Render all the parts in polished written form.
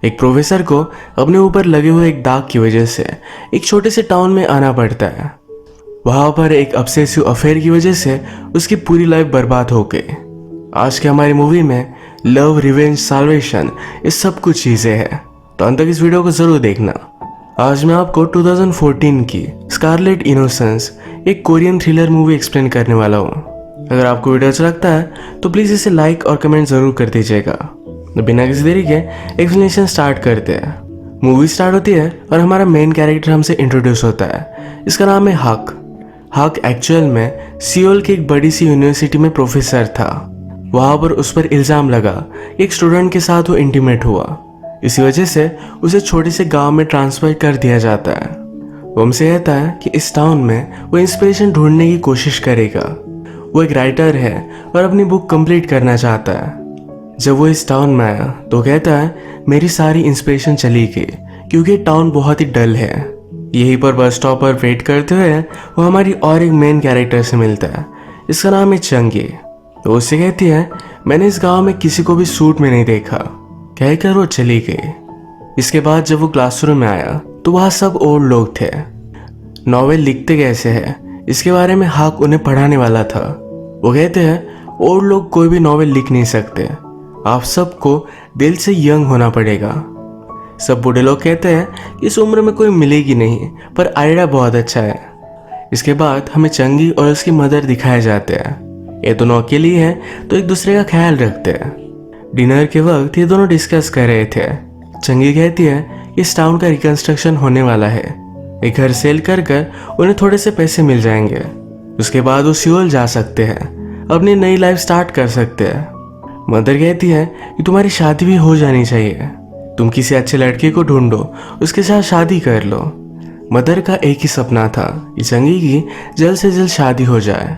एक प्रोफेसर को अपने ऊपर लगे हुए एक दाग की वजह से एक छोटे से टाउन में आना पड़ता है। वहां पर एक ऑब्सेसिव अफेयर की वजह से उसकी पूरी लाइफ बर्बाद हो गई। आज की हमारी मूवी में लव, रिवेंज, साल्वेशन, ये सब कुछ चीजें हैं, तो अंत तक इस वीडियो को जरूर देखना। आज मैं आपको 2014 की स्कारलेट इनोसेंस, एक कोरियन थ्रिलर मूवी एक्सप्लेन करने वाला हूँ। अगर आपको वीडियो अच्छा लगता है तो प्लीज़ इसे लाइक और कमेंट ज़रूर कर दीजिएगा। तो बिना किसी देरी के एक्सप्लेनेशन स्टार्ट करते हैं। मूवी स्टार्ट होती है और हमारा मेन कैरेक्टर हमसे इंट्रोड्यूस होता है। इसका नाम है हक। हक एक्चुअल में सियोल की एक बड़ी सी यूनिवर्सिटी में प्रोफेसर था। वहाँ पर उस पर इल्ज़ाम लगा एक स्टूडेंट के साथ वो इंटीमेट हुआ। इसी वजह से उसे छोटे से गांव में ट्रांसफर कर दिया जाता है। वो हमसे कहता है कि इस टाउन में वो इंस्पिरेशन ढूंढने की कोशिश करेगा। वो एक राइटर है और अपनी बुक कंप्लीट करना चाहता है। जब वो इस टाउन में आया तो कहता है मेरी सारी इंस्पिरेशन चली गई क्योंकि टाउन बहुत ही डल है। यहीं पर बस स्टॉप पर वेट करते हुए वो हमारी और एक मेन कैरेक्टर से मिलता है। इसका नाम है चंगी। तो उससे कहती है मैंने इस गांव में किसी को भी सूट में नहीं देखा, कहकर वो चली गई। इसके बाद जब वो क्लासरूम में आया तो वहाँ सब ओल्ड लोग थे। नॉवेल लिखते कैसे हैं इसके बारे में हक उन्हें पढ़ाने वाला था। वो कहते हैं ओल्ड लोग कोई भी नॉवेल लिख नहीं सकते, आप सबको दिल से यंग होना पड़ेगा। सब बूढ़े लोग कहते हैं इस उम्र में कोई मिलेगी नहीं, पर आइडिया बहुत अच्छा है। इसके बाद हमें चंगी और उसकी मदर दिखाए जाते हैं। ये दोनों अकेली हैं तो एक दूसरे का ख्याल रखते हैं। डिनर के वक्त ये दोनों डिस्कस कर रहे थे। चंगी कहती है इस टाउन का रिकंस्ट्रक्शन होने वाला है, एक घर सेल कर उन्हें थोड़े से पैसे मिल जाएंगे। उसके बाद वो सियोल जा सकते हैं, अपनी नई लाइफ स्टार्ट कर सकते हैं। मदर कहती है कि तुम्हारी शादी भी हो जानी चाहिए, तुम किसी अच्छे लड़के को ढूंढो, उसके साथ शादी कर लो। मदर का एक ही सपना था कि चंगी की जल्द से जल्द शादी हो जाए।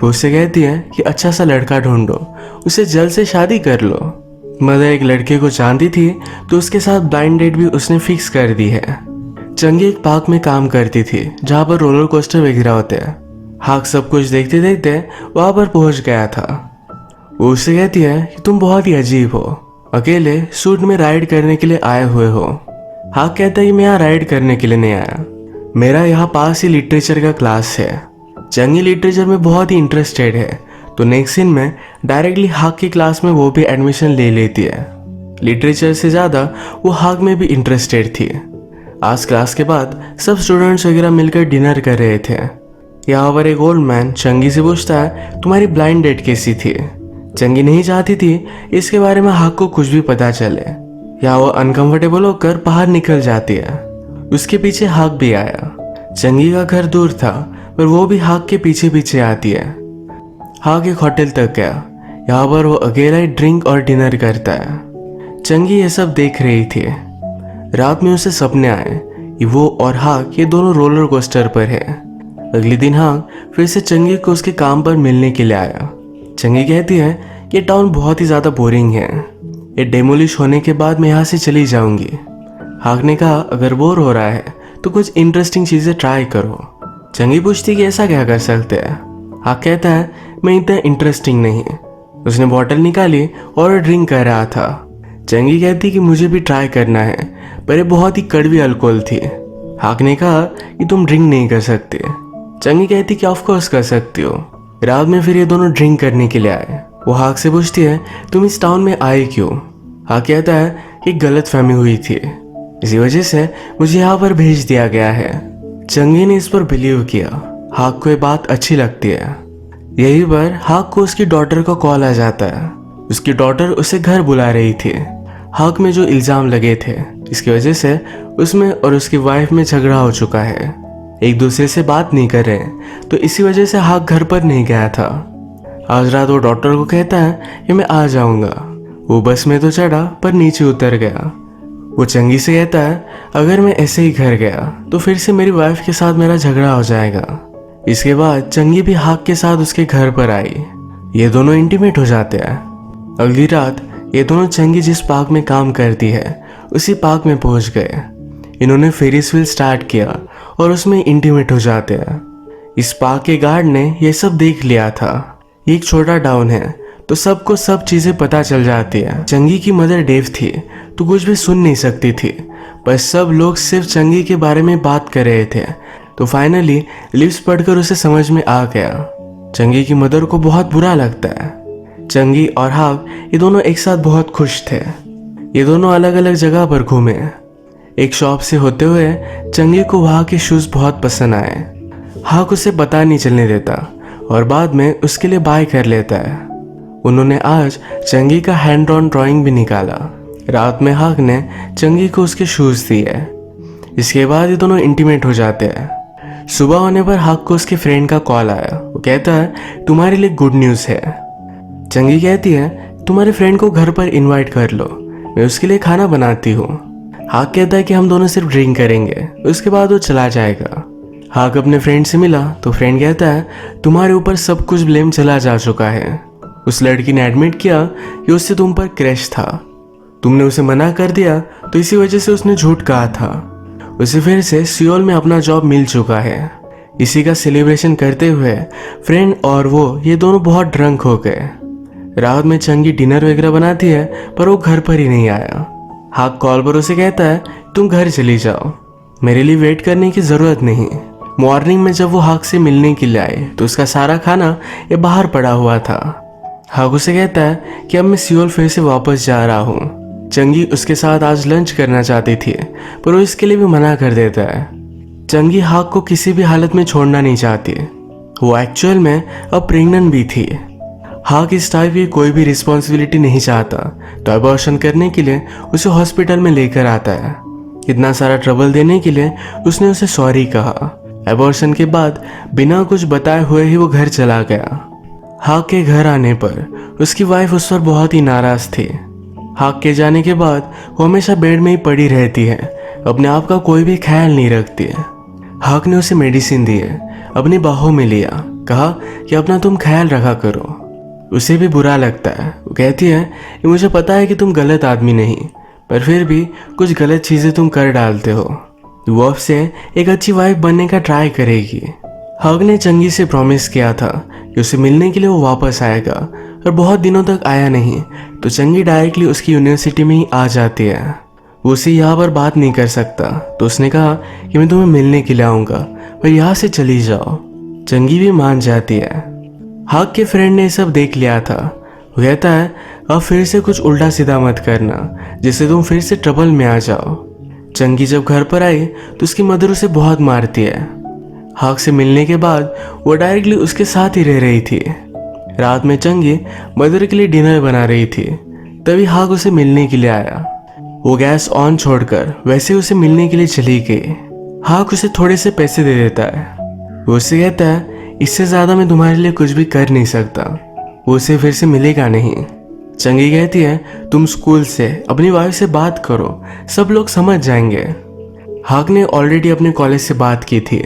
वो उससे कहती है कि अच्छा सा लड़का ढूंढो, उसे जल्द से शादी कर लो। मदर एक लड़के को जानती थी तो उसके साथ ब्लाइंड डेट भी उसने फिक्स कर दी है। चंगी एक पार्क में काम करती थी जहाँ पर रोलर कोस्टर वगैरह होते हैं। हाक सब कुछ देखते देखते वहाँ पर पहुँच गया था। वो उससे कहती है कि तुम बहुत ही अजीब हो, अकेले सूट में राइड करने के लिए आए हुए हो। हाक कहता है कि मैं यहाँ राइड करने के लिए नहीं आया, मेरा यहाँ पास ही लिटरेचर का क्लास है। चंगी लिटरेचर में बहुत ही इंटरेस्टेड है तो नेक्स्ट सीन में डायरेक्टली हाक की क्लास में वो भी एडमिशन ले लेती है। लिटरेचर से ज़्यादा वो हाक में भी इंटरेस्टेड थी। आज क्लास के बाद सब स्टूडेंट्स वगैरह मिलकर डिनर कर रहे थे। यहाँ पर एक ओल्ड मैन चंगी से पूछता है तुम्हारी ब्लाइंड डेट कैसी थी। चंगी नहीं चाहती थी इसके बारे में हाक को कुछ भी पता चले। यहाँ वो अनकंफर्टेबल होकर बाहर निकल जाती है। उसके पीछे हाक भी आया। चंगी का घर दूर था पर वो भी हाक के पीछे पीछे आती है। हाक एक होटल तक गया। यहाँ पर वो अकेला ही ड्रिंक और डिनर करता है। चंगी ये सब देख रही थी। रात में उसे सपने आए कि वो और हाक ये दोनों रोलर कोस्टर पर है। अगले दिन हाक फिर से चंगी को उसके काम पर मिलने के लिए आया। चंगी कहती है ये टाउन बहुत ही ज़्यादा बोरिंग है, ये डेमोलिश होने के बाद मैं यहाँ से चली जाऊंगी। हाक ने कहा अगर बोर हो रहा है तो कुछ इंटरेस्टिंग चीज़ें ट्राई करो। चंगी पूछती कि ऐसा क्या कर सकते हैं। हाक कहता है मैं इतना इंटरेस्टिंग नहीं। उसने बॉटल निकाली और ड्रिंक कर रहा था। चंगी कहती कि मुझे भी ट्राई करना है, पर ये बहुत ही कड़वी अल्कोहल थी। हाक ने कहा कि तुम ड्रिंक नहीं कर सकते। चंगी कहती कि ऑफ कोर्स कर सकती हो। रात में फिर ये दोनों ड्रिंक करने के लिए आए। वो हाक से पूछती है तुम इस टाउन में आए क्यों। हाक कहता है कि गलतफहमी हुई थी, इसी वजह से मुझे यहाँ पर भेज दिया गया है। चंगी ने इस पर बिलीव किया। हाक को ये बात अच्छी लगती है। यही पर हाक को उसकी डॉटर का कॉल आ जाता है। उसकी डॉटर उसे घर बुला रही थी। हाक में जो इल्ज़ाम लगे थे इसकी वजह से उसमें और उसकी वाइफ में झगड़ा हो चुका है। एक दूसरे से बात नहीं कर रहे, तो इसी वजह से हाक घर पर नहीं गया था। आज रात वो डॉक्टर को कहता है कि मैं आ जाऊंगा। वो बस में तो चढ़ा पर नीचे उतर गया। वो चंगी से कहता है अगर मैं ऐसे ही घर गया तो फिर से मेरी वाइफ के साथ मेरा झगड़ा हो जाएगा। इसके बाद चंगी भी हाक के साथ उसके घर पर आई। ये दोनों इंटीमेट हो जाते हैं। अगली रात ये दोनों चंगी जिस पार्क में काम करती है उसी पार्क में पहुंच गए। इन्होंने फेरिस व्हील स्टार्ट किया और उसमें इंटीमेट हो जाते हैं। इस पार्क के गार्ड ने यह सब देख लिया था। ये एक छोटा टाउन है तो सबको सब चीजें पता चल जाती है। चंगी की मदर डेफ थी तो कुछ भी सुन नहीं सकती थी, बस सब लोग सिर्फ चंगी के बारे में बात कर रहे थे। तो फाइनली लिप्स पढ़कर उसे समझ में आ गया। चंगी की मदर को बहुत बुरा लगता है। चंगी और हाक ये दोनों एक साथ बहुत खुश थे। ये दोनों अलग अलग जगह पर घूमे। एक शॉप से होते हुए चंगी को वहाँ के शूज बहुत पसंद आए। हाक उसे पता नहीं चलने देता और बाद में उसके लिए बाय कर लेता है। उन्होंने आज चंगी का हैंड ड्रॉन ड्राइंग भी निकाला। रात में हाक ने चंगी को उसके शूज दिए। इसके बाद ये दोनों इंटीमेट हो जाते हैं। सुबह होने पर हाक को उसके फ्रेंड का कॉल आया। वो कहता है तुम्हारे लिए गुड न्यूज़ है। चंगी कहती है तुम्हारे फ्रेंड को घर पर इनवाइट कर लो, मैं उसके लिए खाना बनाती हूँ। हाक कहता है कि हम दोनों सिर्फ ड्रिंक करेंगे, उसके बाद वो चला जाएगा। हाक अपने फ्रेंड से मिला तो फ्रेंड कहता है तुम्हारे ऊपर सब कुछ ब्लेम चला जा चुका है। उस लड़की ने एडमिट किया कि उससे तुम पर क्रश था, तुमने उसे मना कर दिया तो इसी वजह से उसने झूठ कहा था। उसे फिर से सियोल में अपना जॉब मिल चुका है। इसी का सेलिब्रेशन करते हुए फ्रेंड और वो ये दोनों बहुत ड्रंक हो गए। रात में चंगी डिनर वगैरह बनाती है पर वो घर पर ही नहीं आया। हाक कॉल पर उसे कहता है तुम घर चली जाओ, मेरे लिए वेट करने की जरूरत नहीं। मॉर्निंग में जब वो हाक से मिलने के लिए आए तो उसका सारा खाना ये बाहर पड़ा हुआ था। हाक उसे कहता है कि अब मैं सियोल फिर से वापस जा रहा हूँ। चंगी उसके साथ आज लंच करना चाहती थी पर वो इसके लिए भी मना कर देता है। चंगी हाक को किसी भी हालत में छोड़ना नहीं चाहती। वो एक्चुअल में अब प्रेग्नेंट भी थी। हाक इस टाइप की कोई भी रिस्पॉन्सिबिलिटी नहीं चाहता तो अबॉर्शन करने के लिए उसे हॉस्पिटल में लेकर आता है। इतना सारा ट्रबल देने के लिए उसने उसे सॉरी कहा। अबॉर्शन के बाद बिना कुछ बताए हुए ही वो घर चला गया। हाक के घर आने पर उसकी वाइफ उस पर बहुत ही नाराज थी। हाक के जाने के बाद वो हमेशा बेड में ही पड़ी रहती है, अपने आप का कोई भी ख्याल नहीं रखती है। हाक ने उसे मेडिसिन दी है, अपनी बाहों में लिया, कहा कि अपना तुम ख्याल रखा करो। उसे भी बुरा लगता है। वो कहती है कि मुझे पता है कि तुम गलत आदमी नहीं, पर फिर भी कुछ गलत चीज़ें तुम कर डालते हो। वो अब से एक अच्छी वाइफ बनने का ट्राई करेगी। हाक ने चंगी से प्रॉमिस किया था कि उसे मिलने के लिए वो वापस आएगा और बहुत दिनों तक आया नहीं तो चंगी डायरेक्टली उसकी यूनिवर्सिटी में ही आ जाती है। वो उसे यहाँ पर बात नहीं कर सकता तो उसने कहा कि मैं तुम्हें मिलने के लिए आऊँगा और यहाँ से चली जाओ। चंगी भी मान जाती है। हाक के फ्रेंड ने सब देख लिया था। वो कहता है अब फिर से कुछ उल्टा सीधा मत करना जिससे तुम फिर से ट्रबल में आ जाओ। चंगी जब घर पर आई तो उसकी मदर उसे बहुत मारती है। हाक से मिलने के बाद वो डायरेक्टली उसके साथ ही रह रही थी। रात में चंगी मदर के लिए डिनर बना रही थी, तभी हाक उसे मिलने के लिए आया। वो गैस ऑन छोड़कर वैसे उसे मिलने के लिए चली गई। हाक उसे थोड़े से पैसे दे देता है। वो उससे कहता है इससे ज़्यादा मैं तुम्हारे लिए कुछ भी कर नहीं सकता। वो उसे फिर से मिलेगा नहीं। चंगी कहती है तुम स्कूल से अपनी वाइफ से बात करो, सब लोग समझ जाएंगे। हाक ने ऑलरेडी अपने कॉलेज से बात की थी,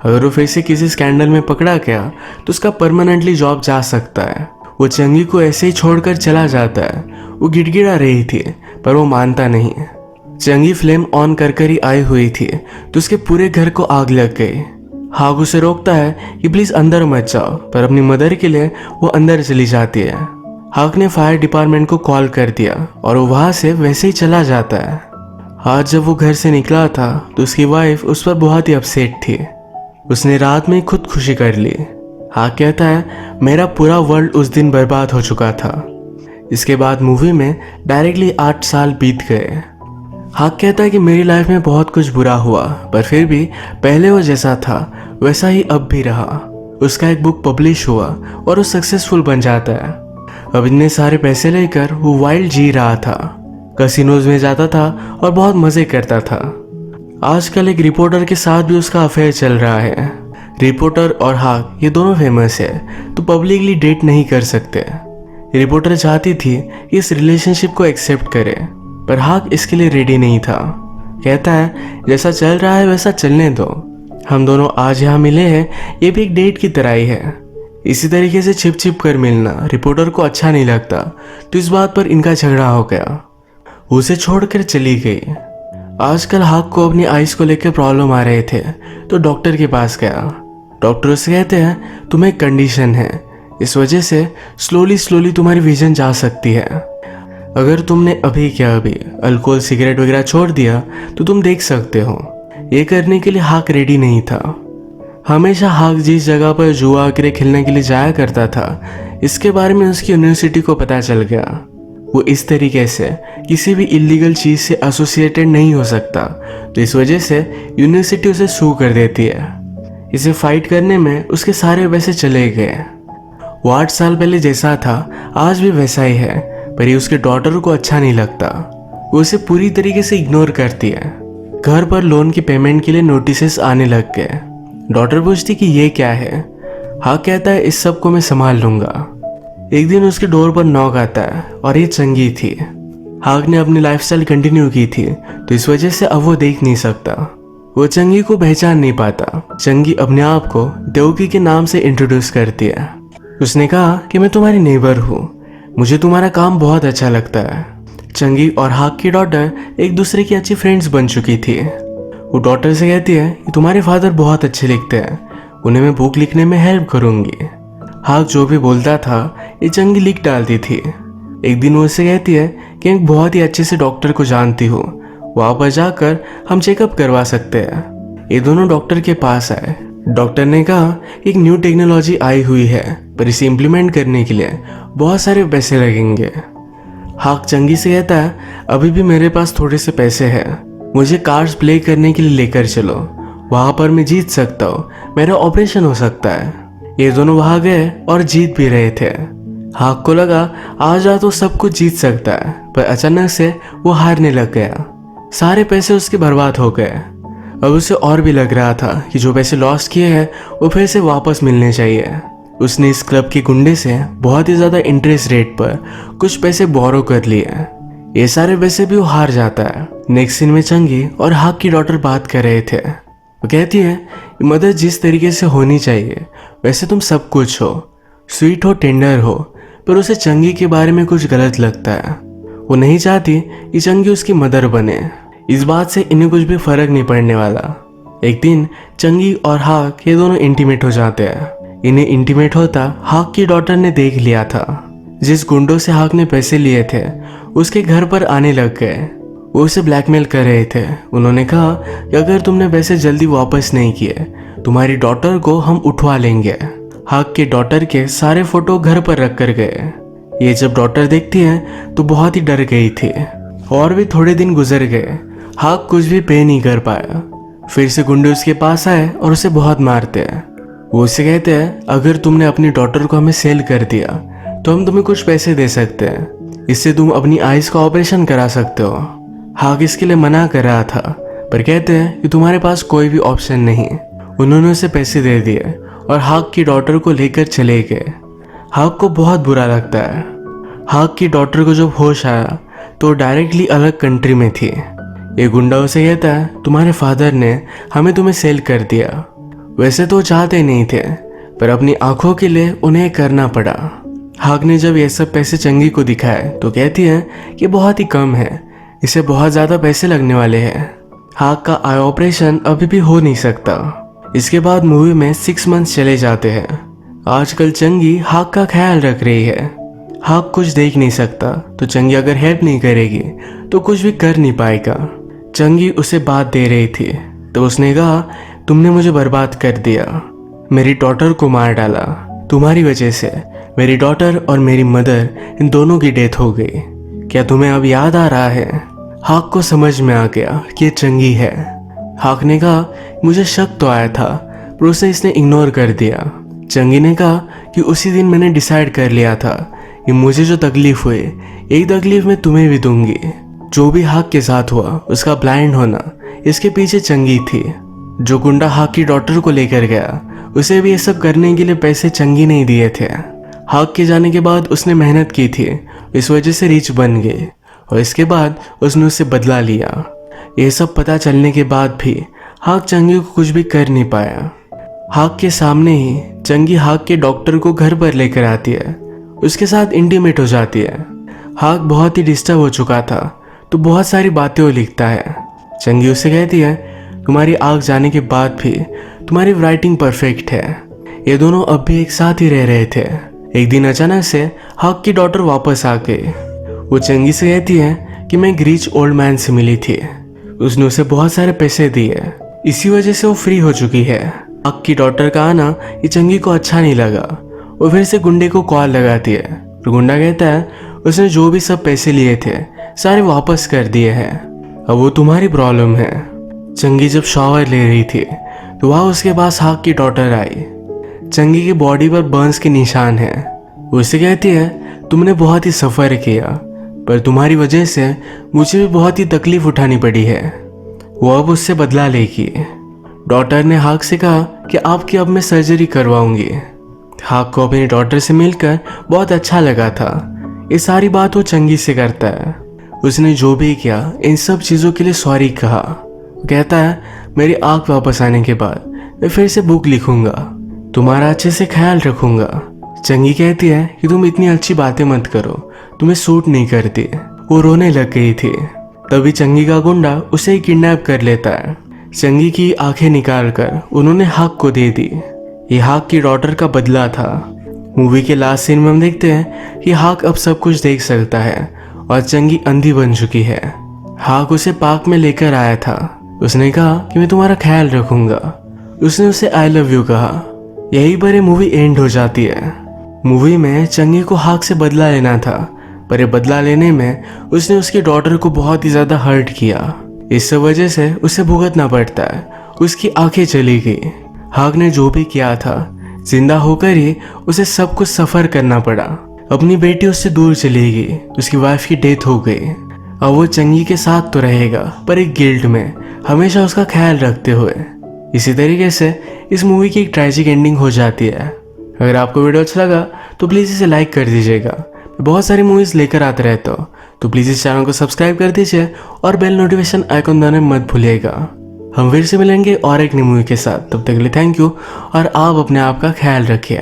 अगर वो फिर से किसी स्कैंडल में पकड़ा गया तो उसका परमानेंटली जॉब जा सकता है। वो चंगी को ऐसे ही छोड़कर चला जाता है। वो गिड़गिड़ा रही थी पर वो मानता नहीं। चंगी फ्लेम ऑन कर ही आई हुई थी तो उसके पूरे घर को आग लग गई। हाक उसे रोकता है कि प्लीज अंदर मत जाओ, पर अपनी मदर के लिए वो अंदर चली जाती है। हाक ने फायर डिपार्टमेंट को कॉल कर दिया और वो वहां से वैसे ही चला जाता है। आज जब वो घर से निकला था तो उसकी वाइफ उस पर बहुत ही अपसेट थी। उसने रात में खुदकुशी कर ली। हाक कहता है मेरा पूरा वर्ल्ड उस दिन बर्बाद हो चुका था। इसके बाद मूवी में डायरेक्टली 8 साल बीत गए। हाक कहता है कि मेरी लाइफ में बहुत कुछ बुरा हुआ पर फिर भी पहले वो जैसा था वैसा ही अब भी रहा। उसका एक बुक पब्लिश हुआ और वो सक्सेसफुल बन जाता है। अब इतने सारे पैसे लेकर वो वाइल्ड जी रहा था, कसिनोज में जाता था और बहुत मजे करता था। आजकल एक रिपोर्टर के साथ भी उसका अफेयर चल रहा है। रिपोर्टर और हाक ये दोनों फेमस है तो पब्लिकली डेट नहीं कर सकते। रिपोर्टर चाहती थी कि इस रिलेशनशिप को एक्सेप्ट करे पर हाक इसके लिए रेडी नहीं था। कहता है जैसा चल रहा है वैसा चलने दो, हम दोनों आज यहाँ मिले हैं ये भी एक डेट की तरह ही है। इसी तरीके से छिप छिप कर मिलना रिपोर्टर को अच्छा नहीं लगता तो इस बात पर इनका झगड़ा हो गया। उसे छोड़कर चली गई। आजकल हाक को अपनी आइज को लेकर प्रॉब्लम आ रहे थे तो डॉक्टर के पास गया। डॉक्टर उससे कहते हैं तुम्हें कंडीशन है, इस वजह से स्लोली स्लोली तुम्हारी विजन जा सकती है। अगर तुमने अभी क्या अभी अल्कोहल सिगरेट वगैरह छोड़ दिया तो तुम देख सकते हो। ये करने के लिए हाक रेडी नहीं था। हमेशा हाक जिस जगह पर जुआ वगैरह खेलने के लिए जाया करता था, इसके बारे में उसकी यूनिवर्सिटी को पता चल गया। वो इस तरीके से किसी भी इलीगल चीज से एसोसिएटेड नहीं हो सकता, तो इस वजह से यूनिवर्सिटी उसे सू कर देती है। इसे फाइट करने में उसके सारे पैसे चले गए। वो 8 साल पहले जैसा था आज भी वैसा ही है, पर ये उसके डॉटर को अच्छा नहीं लगता। वो उसे पूरी तरीके से इग्नोर करती है। घर पर लोन की पेमेंट के लिए नोटिसेस आने लग गए। डॉटर पूछती कि ये क्या है। हाँ कहता है इस सब को मैं संभाल लूंगा। एक दिन उसके डोर पर नॉक आता है और ये चंगी थी। हाक ने अपनी लाइफस्टाइल कंटिन्यू की थी, तो इस वजह से अब वो देख नहीं सकता। वो चंगी को पहचान नहीं पाता। चंगी अपने आप को देवकी के नाम से इंट्रोड्यूस करती है। उसने कहा कि मैं तुम्हारी नेबर हूँ, मुझे तुम्हारा काम बहुत अच्छा लगता है। चंगी और हाक की डॉटर एक दूसरे की अच्छी फ्रेंड्स बन चुकी थी। वो डॉटर से कहती है कि तुम्हारे फादर बहुत अच्छे लिखते हैं, उन्हें मैं बुक लिखने में हेल्प करूंगी। हाक जो भी बोलता था ये चंगी लिख डालती थी। एक दिन वो उससे कहती है कि एक बहुत ही अच्छे से डॉक्टर को जानती हूँ, वहाँ पर जाकर हम चेकअप करवा सकते हैं। ये दोनों डॉक्टर के पास आए। डॉक्टर ने कहा एक न्यू टेक्नोलॉजी आई हुई है, पर इसे इम्प्लीमेंट करने के लिए बहुत सारे पैसे लगेंगे। हाक चंगी से कहता है अभी भी मेरे पास थोड़े से पैसे हैं, मुझे कार्ड्स प्ले करने के लिए लेकर चलो, वहाँ पर मैं जीत सकता हूँ, मेरा ऑपरेशन हो सकता है। ये दोनों वहां गए और जीत भी रहे थे। हाक को लगा आज तो सब कुछ जीत सकता है, पर अचानक से वो हारने लग गया। सारे पैसे उसके बर्बाद हो गए। अब उसे और भी लग रहा था कि जो पैसे लॉस्ट किए हैं वो फिर से वापस मिलने चाहिए। उसने इस क्लब के गुंडे से बहुत ही ज्यादा इंटरेस्ट रेट पर कुछ पैसे बोरो कर लिए। ये सारे पैसे भी वो हार जाता है। नेक्स्ट सीन में चंगी और हाक की डॉटर बात कर रहे थे। वो कहती है मदद जिस तरीके से होनी चाहिए वैसे तुम सब कुछ हो, स्वीट हो, टेंडर हो, पर उसे चंगी के बारे में कुछ गलत लगता है। वो नहीं चाहती कि चंगी उसकी मदर बने। इस बात से इन्हें कुछ भी फर्क नहीं पड़ने वाला। एक दिन चंगी और हाक ये दोनों इंटीमेट हो जाते हैं। इन्हें इंटीमेट होता हाक की डॉटर ने देख लिया था। जिस गुंडों से हाक ने पैसे लिए थे उसके घर पर आने लग गए। वो उसे ब्लैकमेल कर रहे थे। उन्होंने कहा कि अगर तुमने पैसे जल्दी वापस नहीं किए तुम्हारी डॉटर को हम उठवा लेंगे। हाक के डॉटर के सारे फोटो घर पर रख कर गए। ये जब डॉटर देखती है तो बहुत ही डर गई थी। और भी थोड़े दिन गुजर गए। हाक कुछ भी पे नहीं कर पाया। फिर से गुंडे उसके पास आए और उसे बहुत मारते हैं। वो उसे कहते हैं अगर तुमने अपनी डॉटर को हमें सेल कर दिया तो हम तुम्हें कुछ पैसे दे सकते हैं, इससे तुम अपनी आईज का ऑपरेशन करा सकते हो। हाक इसके लिए मना कर रहा था, पर कहते हैं कि तुम्हारे पास कोई भी ऑप्शन नहीं। उन्होंने उसे पैसे दे दिए और हाक की डॉटर को लेकर चले गए। हाक को बहुत बुरा लगता है। हाक की डॉटर को जब होश आया तो डायरेक्टली अलग कंट्री में थी। ये गुंडा उसे कहता है तुम्हारे फादर ने हमें तुम्हें सेल कर दिया। वैसे तो चाहते नहीं थे, पर अपनी आंखों के लिए उन्हें करना पड़ा। हाक ने जब ये सब पैसे चंगी को दिखाए तो कहती है कि बहुत ही कम है, इसे बहुत ज़्यादा पैसे लगने वाले हैं। हाक का आई ऑपरेशन अभी भी हो नहीं सकता। इसके बाद मूवी में 6 मंथ्स चले जाते हैं। आजकल चंगी हाक का ख्याल रख रही है। हाक कुछ देख नहीं सकता, तो चंगी अगर हेल्प नहीं करेगी तो कुछ भी कर नहीं पाएगा। चंगी उसे बात दे रही थी तो उसने कहा तुमने मुझे बर्बाद कर दिया, मेरी डॉटर को मार डाला। तुम्हारी वजह से मेरी डॉटर और मेरी मदर इन दोनों की डेथ हो गई। क्या तुम्हें अब याद आ रहा है? हाक को समझ में आ गया कि ये चंगी है। हाक ने कहा मुझे शक तो आया था, पर उसे इसने इग्नोर कर दिया। चंगी ने कहा कि उसी दिन मैंने डिसाइड कर लिया था कि मुझे जो तकलीफ हुई एक तकलीफ मैं तुम्हें भी दूंगी। जो भी हाक के साथ हुआ उसका ब्लाइंड होना इसके पीछे चंगी थी। जो गुंडा हाक की डॉटर को लेकर गया उसे भी ये सब करने के लिए पैसे चंगी नहीं दिए थे। हाक के जाने के बाद उसने मेहनत की थी, इस वजह से रिच बन गई और इसके बाद उसने उससे बदला लिया। ये सब पता चलने के बाद भी हाक चंगी को कुछ भी कर नहीं पाया। हाक के सामने ही चंगी हाक के डॉक्टर को घर पर लेकर आती है, उसके साथ इंटीमेट हो जाती है। हाक बहुत ही डिस्टर्ब हो चुका था तो बहुत सारी बातें वो लिखता है। चंगी उसे कहती है तुम्हारी आग जाने के बाद भी तुम्हारी राइटिंग परफेक्ट है। ये दोनों अब भी एक साथ ही रह रहे थे। एक दिन अचानक से हक की डॉटर वापस आके वो चंगी से कहती है कि मैं एक रिच ओल्ड मैन से मिली थी, उसने उसे बहुत सारे पैसे दिए, इसी वजह से वो फ्री हो चुकी है। हक की डॉटर का आना ये चंगी को अच्छा नहीं लगा। वो फिर से गुंडे को कॉल लगाती है और गुंडा कहता है उसने जो भी सब पैसे लिए थे सारे वापस कर दिए हैं, अब वो तुम्हारी प्रॉब्लम है। चंगी जब शॉवर ले रही थी तो वहाँ उसके पास हक की डॉटर आई। चंगी की बॉडी पर बर्न्स के निशान है। वो उसे कहती है तुमने बहुत ही सफ़र किया, पर तुम्हारी वजह से मुझे भी बहुत ही तकलीफ उठानी पड़ी है। वो अब उससे बदला लेगी। डॉटर ने हाक से कहा कि आपकी अब मैं सर्जरी करवाऊंगी। हाक को अपनी डॉटर से मिलकर बहुत अच्छा लगा था। ये सारी बात वो चंगी से करता है। उसने जो भी किया इन सब चीज़ों के लिए सॉरी कहा। वो कहता है मेरी आँख वापस आने के बाद मैं फिर से बुक लिखूंगा, तुम्हारा अच्छे से ख्याल रखूंगा। चंगी कहती है कि तुम इतनी अच्छी बातें मत करो, तुम्हें सूट नहीं करती। वो रोने लग गई थी। तभी चंगी का गुंडा उसे किडनैप कर लेता है। चंगी की आंखें निकालकर उन्होंने हाक को दे दी। ये हाक की डॉटर का बदला था। मूवी के लास्ट सीन में हम देखते हैं कि हाक अब सब कुछ देख सकता है और चंगी अंधी बन चुकी है। हाक उसे पार्क में लेकर आया था। उसने कहा कि मैं तुम्हारा ख्याल रखूंगा। उसने उसे आई लव यू कहा। यही पर ये मूवी एंड हो जाती है। मूवी में चंगी को हाक से बदला लेना था, पर ये बदला लेने में उसने उसकी डॉटर को बहुत ही ज्यादा हर्ट किया। इस वजह से उसे भुगतना पड़ता है। उसकी आंखें चली गई। हाक ने जो भी किया था जिंदा होकर ही उसे सब कुछ सफर करना पड़ा। अपनी बेटी उससे दूर चली गई, उसकी वाइफ की डेथ हो गई। अब वो चंगी के साथ तो रहेगा पर एक गिल्ट में, हमेशा उसका ख्याल रखते हुए। इसी तरीके से इस मूवी की एक ट्रेजिक एंडिंग हो जाती है। अगर आपको वीडियो अच्छा लगा तो प्लीज़ इसे लाइक कर दीजिएगा। बहुत सारी मूवीज़ लेकर आते रहता हूँ, तो प्लीज़ इस चैनल को सब्सक्राइब कर दीजिए और बेल नोटिफिकेशन आइकन दबाना मत भूलिएगा। हम फिर से मिलेंगे और एक नई मूवी के साथ। तब तक के लिए थैंक यू और आप अपने आप का ख्याल रखिए।